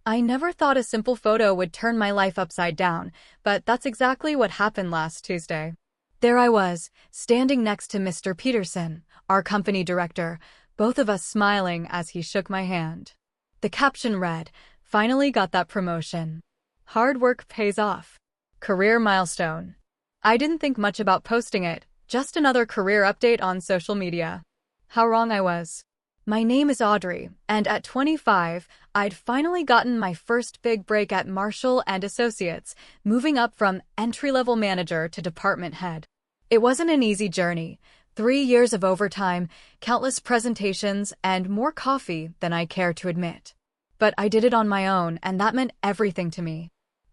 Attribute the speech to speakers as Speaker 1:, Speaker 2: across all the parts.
Speaker 1: I never thought a simple photo would turn my life upside down, but that's exactly what happened last Tuesday. There I was, standing next to Mr. Peterson, our company director, both of us smiling as he shook my hand. The caption read, "Finally got that promotion. Hard work pays off. Career milestone." I didn't think much about posting it, just another career update on social media. How wrong I was. My name is Audrey, and at 25, I'd finally gotten my first big break at Marshall & Associates, moving up from entry-level manager to department head. It wasn't an easy journey. 3 years of overtime, countless presentations, and more coffee than I care to admit. But I did it on my own, and that meant everything to me.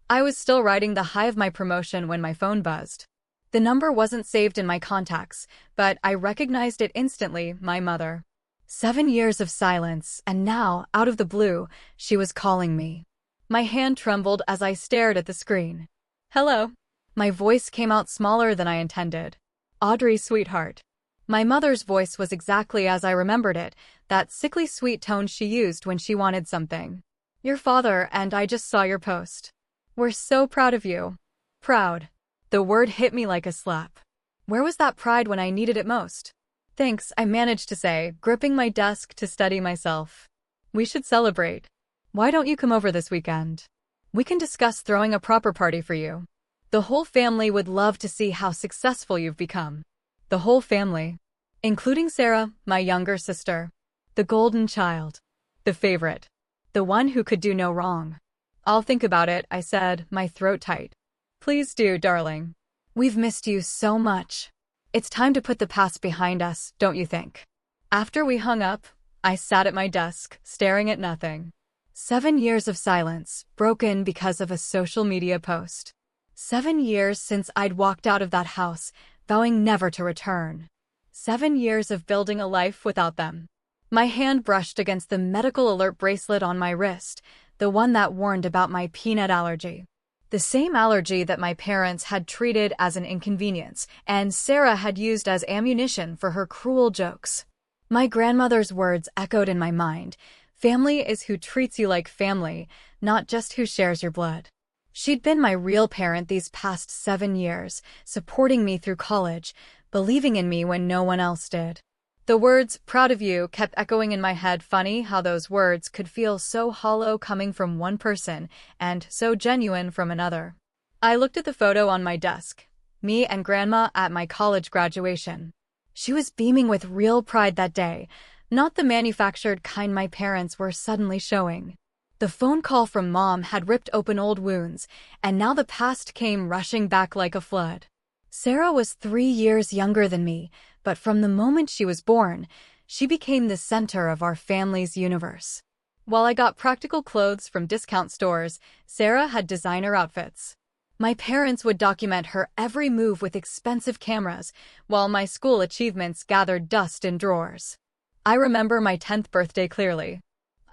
Speaker 1: I was still riding the high of my promotion when my phone buzzed. The number wasn't saved in my contacts, but I recognized it instantly, my mother. 7 years of silence, and now, out of the blue, she was calling me. My hand trembled as I stared at the screen. "Hello." My voice came out smaller than I intended. "Audrey, sweetheart." My mother's voice was exactly as I remembered it, that sickly sweet tone she used when she wanted something. "Your father and I just saw your post. We're so proud of you." Proud. The word hit me like a slap. Where was that pride when I needed it most? "Thanks," I managed to say, gripping my desk to steady myself. "We should celebrate. Why don't you come over this weekend? We can discuss throwing a proper party for you. The whole family would love to see how successful you've become." The whole family. Including Sarah, my younger sister. The golden child. The favorite. The one who could do no wrong. "I'll think about it," I said, my throat tight. "Please do, darling. We've missed you so much. It's time to put the past behind us, don't you think?" After we hung up, I sat at my desk, staring at nothing. 7 years of silence, broken because of a social media post. 7 years since I'd walked out of that house, vowing never to return. 7 years of building a life without them. My hand brushed against the medical alert bracelet on my wrist, the one that warned about my peanut allergy. The same allergy that my parents had treated as an inconvenience, and Sarah had used as ammunition for her cruel jokes. My grandmother's words echoed in my mind. Family is who treats you like family, not just who shares your blood. She'd been my real parent these past 7 years, supporting me through college, believing in me when no one else did. The words, "proud of you," kept echoing in my head. Funny how those words could feel so hollow coming from one person and so genuine from another. I looked at the photo on my desk. Me and Grandma at my college graduation. She was beaming with real pride that day, not the manufactured kind my parents were suddenly showing. The phone call from Mom had ripped open old wounds, and now the past came rushing back like a flood. Sarah was 3 years younger than me, but from the moment she was born, she became the center of our family's universe. While I got practical clothes from discount stores, Sarah had designer outfits. My parents would document her every move with expensive cameras, while my school achievements gathered dust in drawers. I remember my 10th birthday clearly.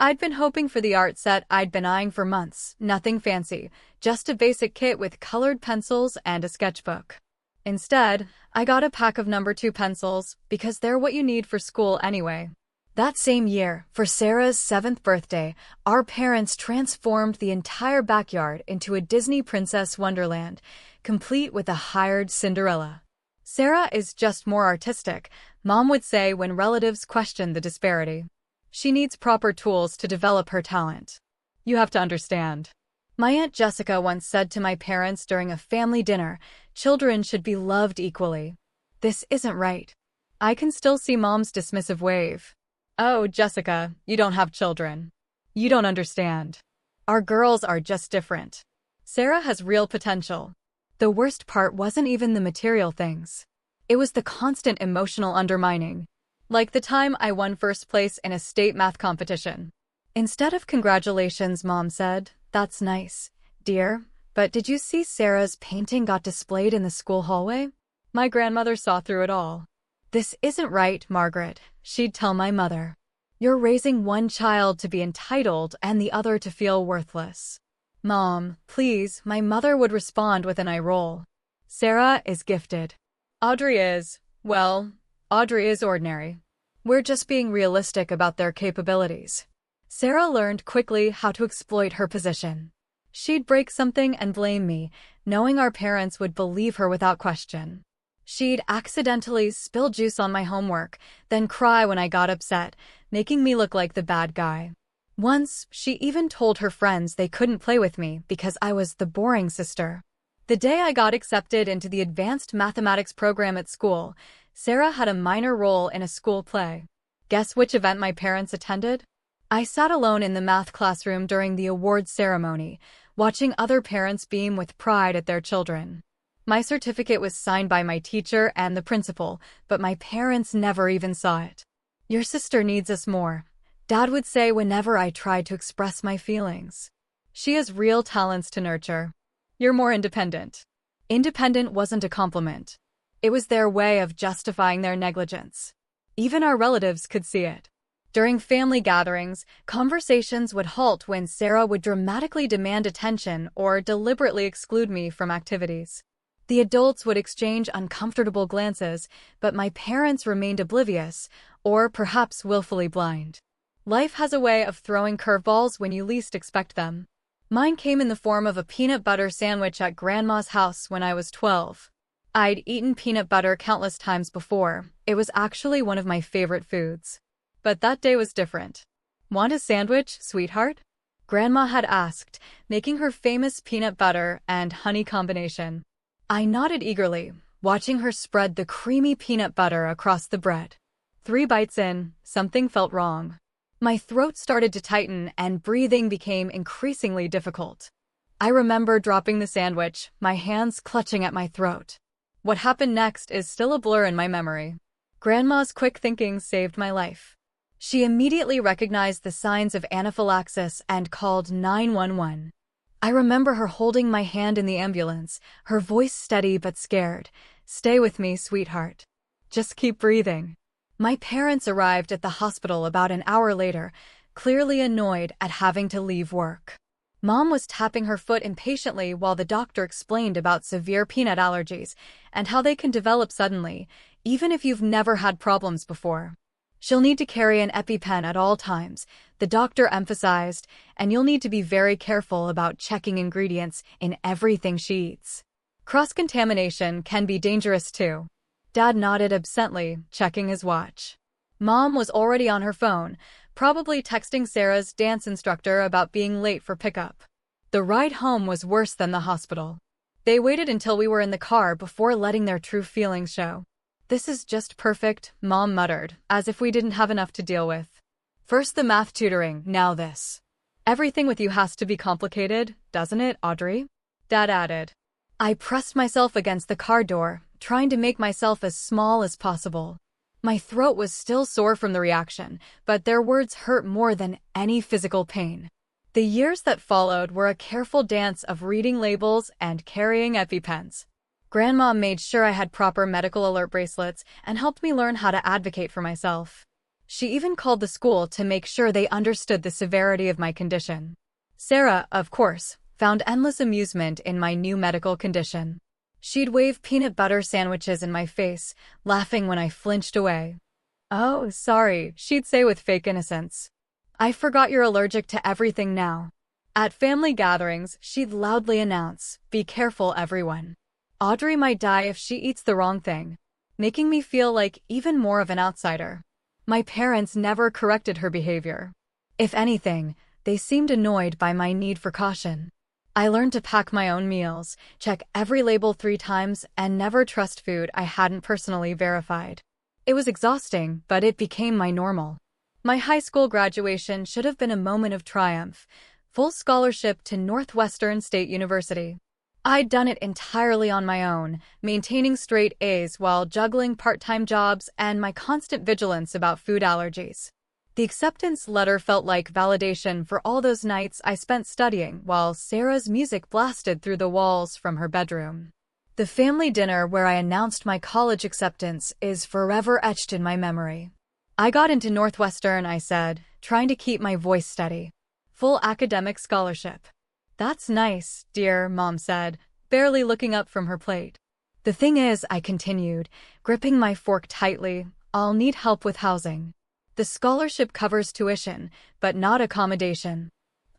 Speaker 1: I'd been hoping for the art set I'd been eyeing for months, nothing fancy, just a basic kit with colored pencils and a sketchbook. Instead, I got a pack of No. 2 pencils, because they're what you need for school anyway. That same year, for Sarah's 7th birthday, our parents transformed the entire backyard into a Disney Princess Wonderland, complete with a hired Cinderella. Sarah is just more artistic, Mom would say when relatives questioned the disparity. She needs proper tools to develop her talent. You have to understand. My Aunt Jessica once said to my parents during a family dinner, children should be loved equally. This isn't right. I can still see Mom's dismissive wave. "Oh, Jessica, you don't have children. You don't understand. Our girls are just different. Sarah has real potential." The worst part wasn't even the material things. It was the constant emotional undermining. Like the time I won first place in a state math competition. Instead of congratulations, Mom said, "That's nice, dear, but did you see Sarah's painting got displayed in the school hallway?" My grandmother saw through it all. "This isn't right, Margaret," she'd tell my mother. "You're raising one child to be entitled and the other to feel worthless." "Mom, please," my mother would respond with an eye roll. "Sarah is gifted. Audrey is ordinary. We're just being realistic about their capabilities." Sarah learned quickly how to exploit her position. She'd break something and blame me, knowing our parents would believe her without question. She'd accidentally spill juice on my homework, then cry when I got upset, making me look like the bad guy. Once, she even told her friends they couldn't play with me because I was the boring sister. The day I got accepted into the advanced mathematics program at school, Sarah had a minor role in a school play. Guess which event my parents attended? I sat alone in the math classroom during the awards ceremony, watching other parents beam with pride at their children. My certificate was signed by my teacher and the principal, but my parents never even saw it. "Your sister needs us more," Dad would say whenever I tried to express my feelings. "She has real talents to nurture. You're more independent." Independent wasn't a compliment. It was their way of justifying their negligence. Even our relatives could see it. During family gatherings, conversations would halt when Sarah would dramatically demand attention or deliberately exclude me from activities. The adults would exchange uncomfortable glances, but my parents remained oblivious, or perhaps willfully blind. Life has a way of throwing curveballs when you least expect them. Mine came in the form of a peanut butter sandwich at Grandma's house when I was 12. I'd eaten peanut butter countless times before. It was actually one of my favorite foods. But that day was different. "Want a sandwich, sweetheart?" Grandma had asked, making her famous peanut butter and honey combination. I nodded eagerly, watching her spread the creamy peanut butter across the bread. 3 bites in, something felt wrong. My throat started to tighten and breathing became increasingly difficult. I remember dropping the sandwich, my hands clutching at my throat. What happened next is still a blur in my memory. Grandma's quick thinking saved my life. She immediately recognized the signs of anaphylaxis and called 911. I remember her holding my hand in the ambulance, her voice steady but scared. "Stay with me, sweetheart. Just keep breathing." My parents arrived at the hospital about an hour later, clearly annoyed at having to leave work. Mom was tapping her foot impatiently while the doctor explained about severe peanut allergies and how they can develop suddenly, even if you've never had problems before. "She'll need to carry an EpiPen at all times," the doctor emphasized, "and you'll need to be very careful about checking ingredients in everything she eats. Cross-contamination can be dangerous too." Dad nodded absently, checking his watch. Mom was already on her phone, probably texting Sarah's dance instructor about being late for pickup. The ride home was worse than the hospital. They waited until we were in the car before letting their true feelings show. "This is just perfect," Mom muttered, as if we didn't have enough to deal with. "First the math tutoring, now this. Everything with you has to be complicated, doesn't it, Audrey?" Dad added. I pressed myself against the car door, trying to make myself as small as possible. My throat was still sore from the reaction, but their words hurt more than any physical pain. The years that followed were a careful dance of reading labels and carrying EpiPens. Grandma made sure I had proper medical alert bracelets and helped me learn how to advocate for myself. She even called the school to make sure they understood the severity of my condition. Sarah, of course, found endless amusement in my new medical condition. She'd wave peanut butter sandwiches in my face, laughing when I flinched away. "Oh, sorry," she'd say with fake innocence. "I forgot you're allergic to everything now." At family gatherings, she'd loudly announce, "Be careful, everyone. Audrey might die if she eats the wrong thing," making me feel like even more of an outsider. My parents never corrected her behavior. If anything, they seemed annoyed by my need for caution. I learned to pack my own meals, check every label 3 times, and never trust food I hadn't personally verified. It was exhausting, but it became my normal. My high school graduation should have been a moment of triumph. Full scholarship to Northwestern State University. I'd done it entirely on my own, maintaining straight A's while juggling part-time jobs and my constant vigilance about food allergies. The acceptance letter felt like validation for all those nights I spent studying while Sarah's music blasted through the walls from her bedroom. The family dinner where I announced my college acceptance is forever etched in my memory. "I got into Northwestern," I said, trying to keep my voice steady. "Full academic scholarship." "That's nice, dear," Mom said, barely looking up from her plate. "The thing is," I continued, gripping my fork tightly, "I'll need help with housing." The scholarship covers tuition, but not accommodation.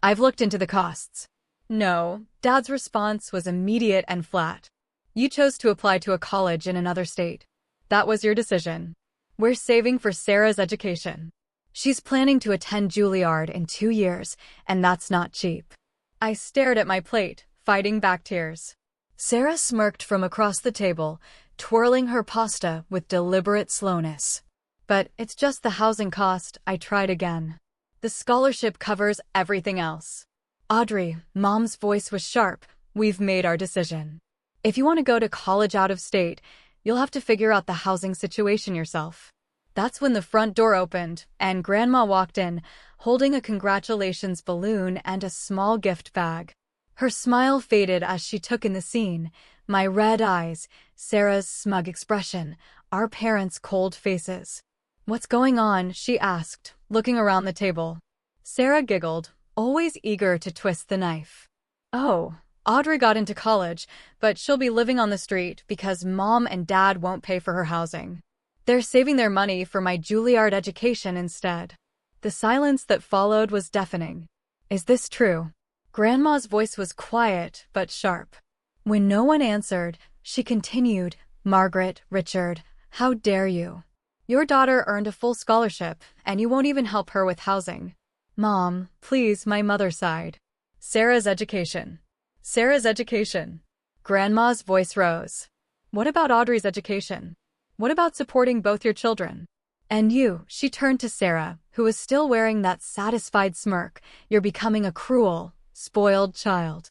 Speaker 1: I've looked into the costs. No, Dad's response was immediate and flat. You chose to apply to a college in another state. That was your decision. We're saving for Sarah's education. She's planning to attend Juilliard in 2 years, and that's not cheap. I stared at my plate, fighting back tears. Sarah smirked from across the table, twirling her pasta with deliberate slowness. But it's just the housing cost, I tried again. The scholarship covers everything else. Audrey, Mom's voice was sharp, we've made our decision. If you want to go to college out of state, you'll have to figure out the housing situation yourself. That's when the front door opened, and Grandma walked in, holding a congratulations balloon and a small gift bag. Her smile faded as she took in the scene, my red eyes, Sarah's smug expression, our parents' cold faces. What's going on? She asked, looking around the table. Sarah giggled, always eager to twist the knife. Oh, Audrey got into college, but she'll be living on the street because Mom and Dad won't pay for her housing. They're saving their money for my Juilliard education instead. The silence that followed was deafening. Is this true? Grandma's voice was quiet but sharp. When no one answered, she continued, Margaret, Richard, how dare you? Your daughter earned a full scholarship, and you won't even help her with housing. Mom, please, my mother sighed. Sarah's education. Sarah's education. Grandma's voice rose. What about Audrey's education? What about supporting both your children? And you, she turned to Sarah, who was still wearing that satisfied smirk, you're becoming a cruel, spoiled child.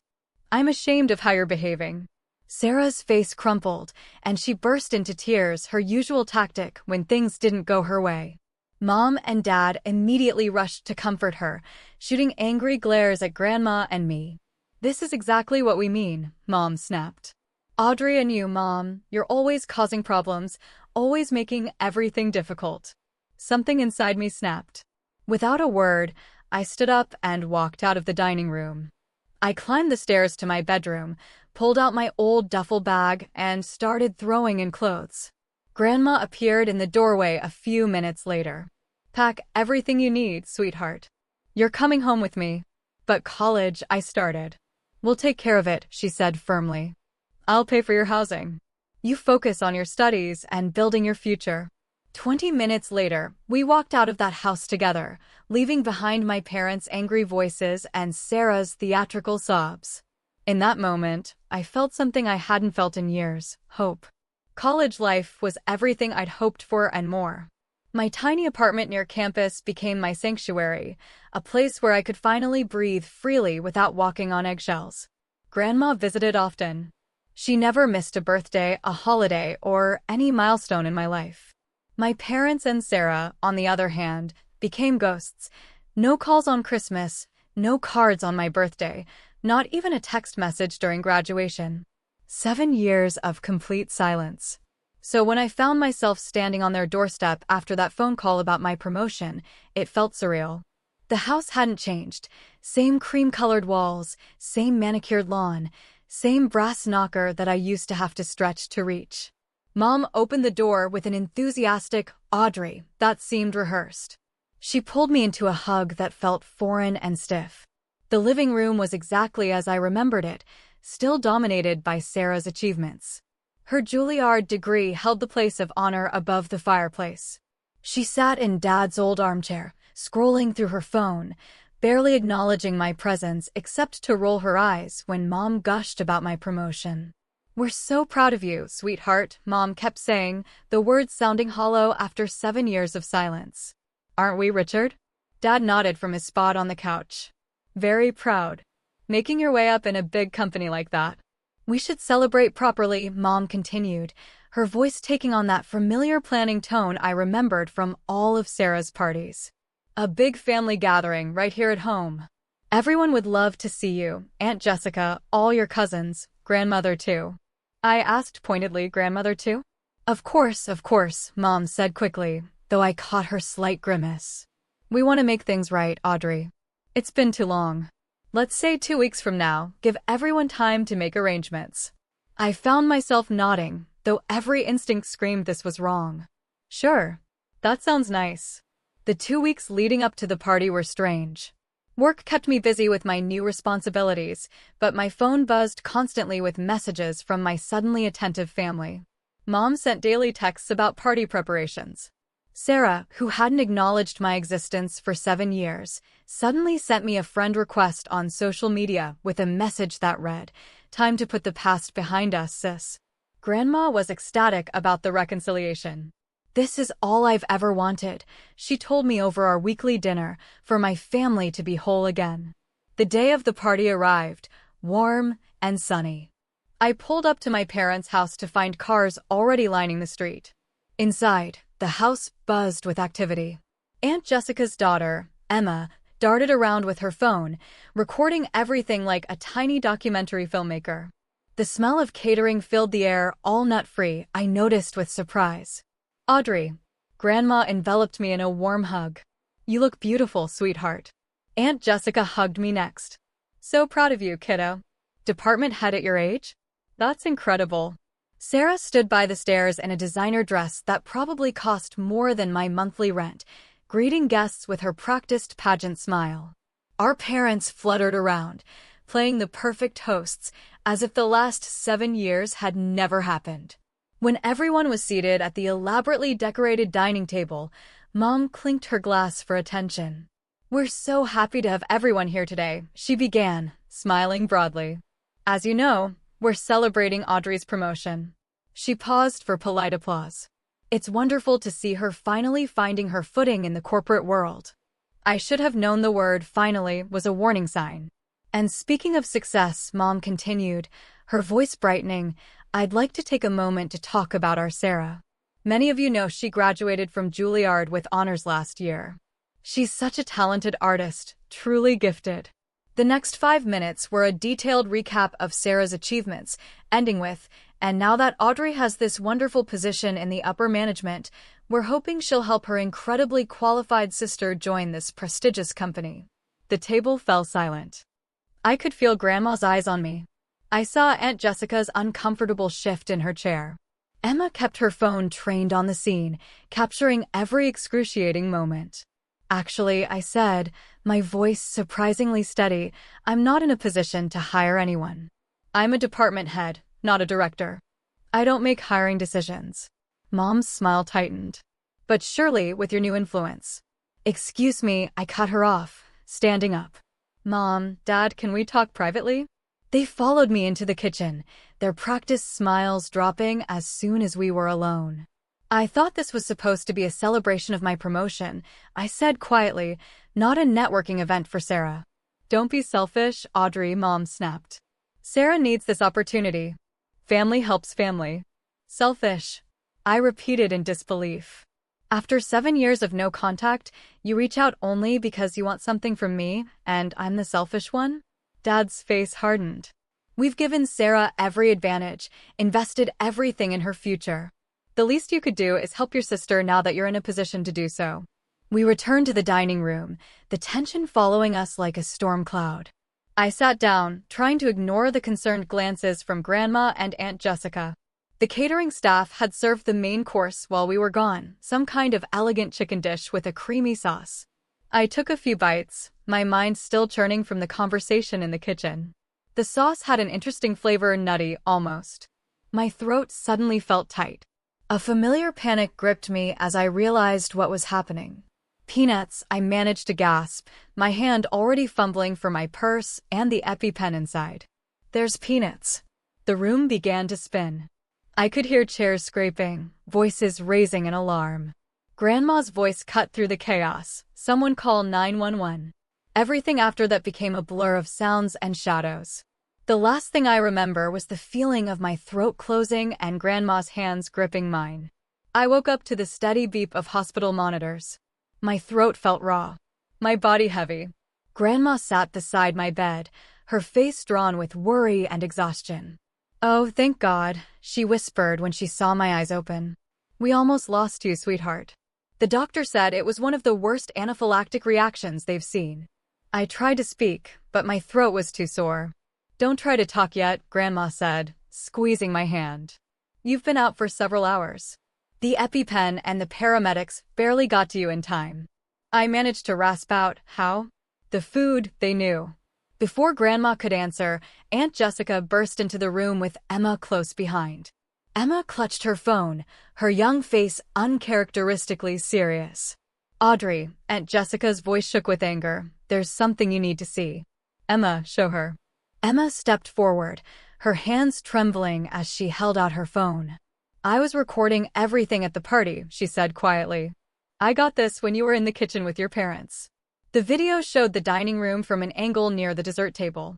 Speaker 1: I'm ashamed of how you're behaving. Sarah's face crumpled, and she burst into tears, her usual tactic when things didn't go her way. Mom and Dad immediately rushed to comfort her, shooting angry glares at Grandma and me. This is exactly what we mean, Mom snapped. Audrey and you, Mom, you're always causing problems, always making everything difficult. Something inside me snapped. Without a word, I stood up and walked out of the dining room. I climbed the stairs to my bedroom, pulled out my old duffel bag, and started throwing in clothes. Grandma appeared in the doorway a few minutes later. Pack everything you need, sweetheart. You're coming home with me. But college, I started. We'll take care of it, she said firmly. I'll pay for your housing. You focus on your studies and building your future. 20 minutes later, we walked out of that house together, leaving behind my parents' angry voices and Sarah's theatrical sobs. In that moment, I felt something I hadn't felt in years, hope. College life was everything I'd hoped for and more. My tiny apartment near campus became my sanctuary, a place where I could finally breathe freely without walking on eggshells. Grandma visited often. She never missed a birthday, a holiday, or any milestone in my life. My parents and Sarah, on the other hand, became ghosts. No calls on Christmas, no cards on my birthday, not even a text message during graduation. 7 years of complete silence. So when I found myself standing on their doorstep after that phone call about my promotion, it felt surreal. The house hadn't changed. Same cream-colored walls, same manicured lawn, same brass knocker that I used to have to stretch to reach. Mom opened the door with an enthusiastic Audrey that seemed rehearsed. She pulled me into a hug that felt foreign and stiff. The living room was exactly as I remembered it, still dominated by Sarah's achievements. Her Juilliard degree held the place of honor above the fireplace. She sat in Dad's old armchair, scrolling through her phone, barely acknowledging my presence except to roll her eyes when Mom gushed about my promotion. We're so proud of you, sweetheart, Mom kept saying, the words sounding hollow after 7 years of silence. Aren't we, Richard? Dad nodded from his spot on the couch. Very proud. Making your way up in a big company like that. We should celebrate properly, Mom continued, her voice taking on that familiar planning tone I remembered from all of Sarah's parties. A big family gathering right here at home. Everyone would love to see you, Aunt Jessica, all your cousins, grandmother too. I asked pointedly, grandmother too? Of course, Mom said quickly, though I caught her slight grimace. We want to make things right, Audrey. It's been too long. Let's say 2 weeks from now, give everyone time to make arrangements. I found myself nodding, though every instinct screamed this was wrong. Sure. That sounds nice. The 2 weeks leading up to the party were strange. Work kept me busy with my new responsibilities, but my phone buzzed constantly with messages from my suddenly attentive family. Mom sent daily texts about party preparations. Sarah, who hadn't acknowledged my existence for 7 years, suddenly sent me a friend request on social media with a message that read, "Time to put the past behind us, sis." Grandma was ecstatic about the reconciliation. "This is all I've ever wanted," she told me over our weekly dinner, "for my family to be whole again." The day of the party arrived, warm and sunny. I pulled up to my parents' house to find cars already lining the street. Inside, the house buzzed with activity. Aunt Jessica's daughter, Emma, darted around with her phone, recording everything like a tiny documentary filmmaker. The smell of catering filled the air, all nut-free, I noticed with surprise. "Audrey." Grandma enveloped me in a warm hug. "You look beautiful, sweetheart." Aunt Jessica hugged me next. "So proud of you, kiddo. Department head at your age? That's incredible." Sarah stood by the stairs in a designer dress that probably cost more than my monthly rent, greeting guests with her practiced pageant smile. Our parents fluttered around, playing the perfect hosts, as if the last 7 years had never happened. When everyone was seated at the elaborately decorated dining table, Mom clinked her glass for attention. "We're so happy to have everyone here today," she began, smiling broadly. "As you know, we're celebrating Audrey's promotion." She paused for polite applause. "It's wonderful to see her finally finding her footing in the corporate world." I should have known the word "finally" was a warning sign. "And speaking of success," Mom continued, her voice brightening, "I'd like to take a moment to talk about our Sarah. Many of you know she graduated from Juilliard with honors last year. She's such a talented artist, truly gifted." The next 5 minutes were a detailed recap of Sarah's achievements, ending with, "And now that Audrey has this wonderful position in the upper management, we're hoping she'll help her incredibly qualified sister join this prestigious company." The table fell silent. I could feel Grandma's eyes on me. I saw Aunt Jessica's uncomfortable shift in her chair. Emma kept her phone trained on the scene, capturing every excruciating moment. "Actually," I said, my voice surprisingly steady, "I'm not in a position to hire anyone. I'm a department head, not a director. I don't make hiring decisions." Mom's smile tightened. "But surely, with your new influence." "Excuse me," I cut her off, standing up. "Mom, Dad, can we talk privately?" They followed me into the kitchen, their practiced smiles dropping as soon as we were alone. "I thought this was supposed to be a celebration of my promotion," I said quietly, "not a networking event for Sarah." "Don't be selfish, Audrey," Mom snapped. "Sarah needs this opportunity. Family helps family." "Selfish," I repeated in disbelief. "After 7 years of no contact, you reach out only because you want something from me, and I'm the selfish one?" Dad's face hardened. "We've given Sarah every advantage, invested everything in her future. The least you could do is help your sister now that you're in a position to do so." We returned to the dining room, the tension following us like a storm cloud. I sat down, trying to ignore the concerned glances from Grandma and Aunt Jessica. The catering staff had served the main course while we were gone, some kind of elegant chicken dish with a creamy sauce. I took a few bites, my mind still churning from the conversation in the kitchen. The sauce had an interesting flavor, nutty, almost. My throat suddenly felt tight. A familiar panic gripped me as I realized what was happening. "Peanuts," I managed to gasp, my hand already fumbling for my purse and the EpiPen inside. "There's peanuts." The room began to spin. I could hear chairs scraping, voices raising in alarm. Grandma's voice cut through the chaos. "Someone call 911. Everything after that became a blur of sounds and shadows. The last thing I remember was the feeling of my throat closing and Grandma's hands gripping mine. I woke up to the steady beep of hospital monitors. My throat felt raw, my body heavy. Grandma sat beside my bed, her face drawn with worry and exhaustion. "Oh, thank God," she whispered when she saw my eyes open. "We almost lost you, sweetheart. The doctor said it was one of the worst anaphylactic reactions they've seen." I tried to speak, but my throat was too sore. "Don't try to talk yet," Grandma said, squeezing my hand. "You've been out for several hours. The EpiPen and the paramedics barely got to you in time." I managed to rasp out, how? The food, they knew. Before Grandma could answer, Aunt Jessica burst into the room with Emma close behind. Emma clutched her phone, her young face uncharacteristically serious. Audrey, Aunt Jessica's voice shook with anger. There's something you need to see. Emma, show her. Emma stepped forward, her hands trembling as she held out her phone. I was recording everything at the party, she said quietly. I got this when you were in the kitchen with your parents. The video showed the dining room from an angle near the dessert table.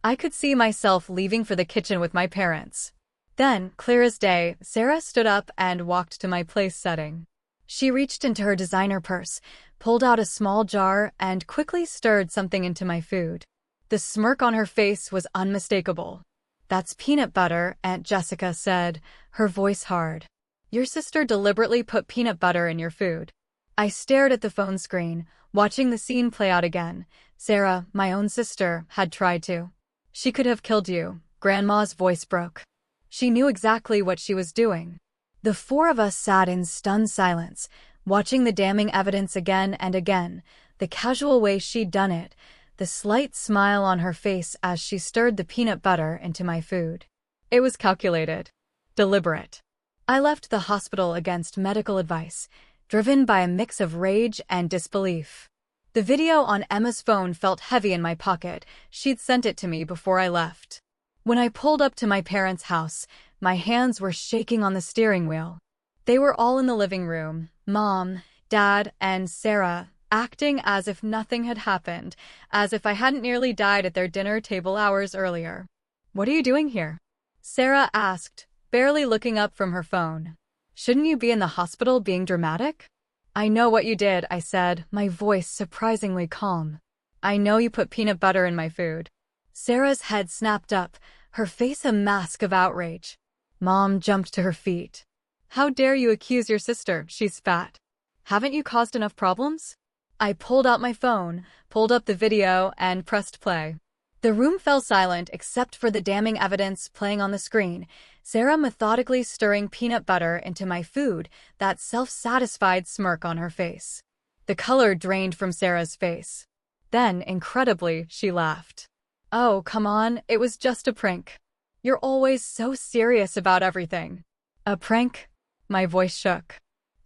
Speaker 1: I could see myself leaving for the kitchen with my parents. Then, clear as day, Sarah stood up and walked to my place setting. She reached into her designer purse, pulled out a small jar, and quickly stirred something into my food. The smirk on her face was unmistakable. That's peanut butter, Aunt Jessica said, her voice hard. Your sister deliberately put peanut butter in your food. I stared at the phone screen, watching the scene play out again. Sarah, my own sister, had tried to. She could have killed you. Grandma's voice broke. She knew exactly what she was doing. The four of us sat in stunned silence, watching the damning evidence again and again, the casual way she'd done it, the slight smile on her face as she stirred the peanut butter into my food. It was calculated. Deliberate. I left the hospital against medical advice, driven by a mix of rage and disbelief. The video on Emma's phone felt heavy in my pocket. She'd sent it to me before I left. When I pulled up to my parents' house, my hands were shaking on the steering wheel. They were all in the living room, Mom, Dad, and Sarah, acting as if nothing had happened, as if I hadn't nearly died at their dinner table hours earlier. What are you doing here? Sarah asked, barely looking up from her phone. Shouldn't you be in the hospital being dramatic? I know what you did, I said, my voice surprisingly calm. I know you put peanut butter in my food. Sarah's head snapped up, her face a mask of outrage. Mom jumped to her feet. How dare you accuse your sister, she spat. Haven't you caused enough problems? I pulled out my phone, pulled up the video, and pressed play. The room fell silent except for the damning evidence playing on the screen, Sarah methodically stirring peanut butter into my food, that self-satisfied smirk on her face. The color drained from Sarah's face. Then, incredibly, she laughed. Oh, come on, it was just a prank. You're always so serious about everything. A prank? My voice shook.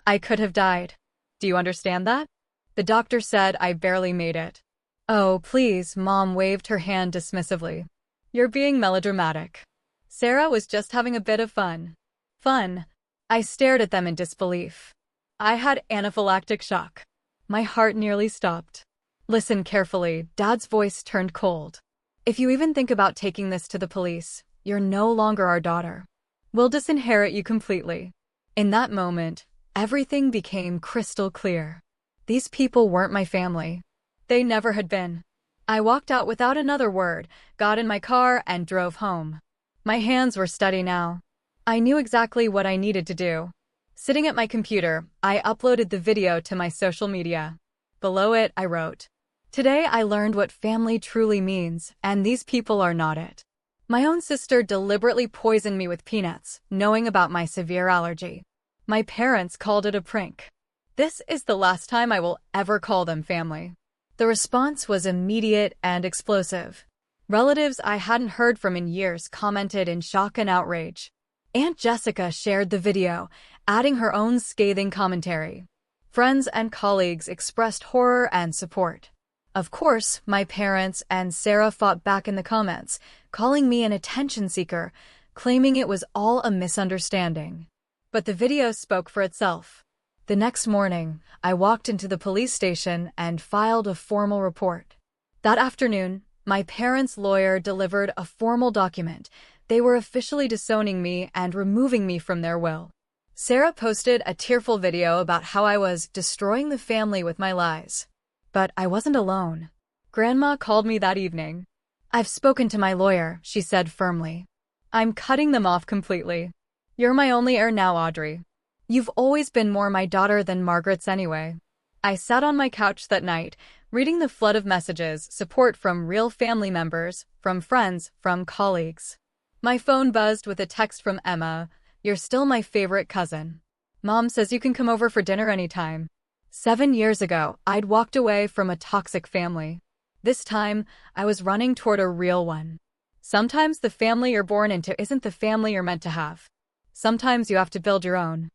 Speaker 1: I could have died. Do you understand that? The doctor said I barely made it. Oh, please, Mom waved her hand dismissively. You're being melodramatic. Sarah was just having a bit of fun. Fun? I stared at them in disbelief. I had anaphylactic shock. My heart nearly stopped. Listen carefully, Dad's voice turned cold. If you even think about taking this to the police, you're no longer our daughter. We'll disinherit you completely. In that moment, everything became crystal clear. These people weren't my family. They never had been. I walked out without another word, got in my car, and drove home. My hands were steady now. I knew exactly what I needed to do. Sitting at my computer, I uploaded the video to my social media. Below it, I wrote, "Today I learned what family truly means, and these people are not it." My own sister deliberately poisoned me with peanuts, knowing about my severe allergy. My parents called it a prank. This is the last time I will ever call them family. The response was immediate and explosive. Relatives I hadn't heard from in years commented in shock and outrage. Aunt Jessica shared the video, adding her own scathing commentary. Friends and colleagues expressed horror and support. Of course, my parents and Sarah fought back in the comments, calling me an attention seeker, claiming it was all a misunderstanding. But the video spoke for itself. The next morning, I walked into the police station and filed a formal report. That afternoon, my parents' lawyer delivered a formal document. They were officially disowning me and removing me from their will. Sarah posted a tearful video about how I was destroying the family with my lies. But I wasn't alone. Grandma called me that evening. "I've spoken to my lawyer," she said firmly. "I'm cutting them off completely. You're my only heir now, Audrey. You've always been more my daughter than Margaret's anyway." I sat on my couch that night, reading the flood of messages, support from real family members, from friends, from colleagues. My phone buzzed with a text from Emma. "You're still my favorite cousin. Mom says you can come over for dinner anytime." 7 years ago, I'd walked away from a toxic family. This time, I was running toward a real one. Sometimes the family you're born into isn't the family you're meant to have. Sometimes you have to build your own.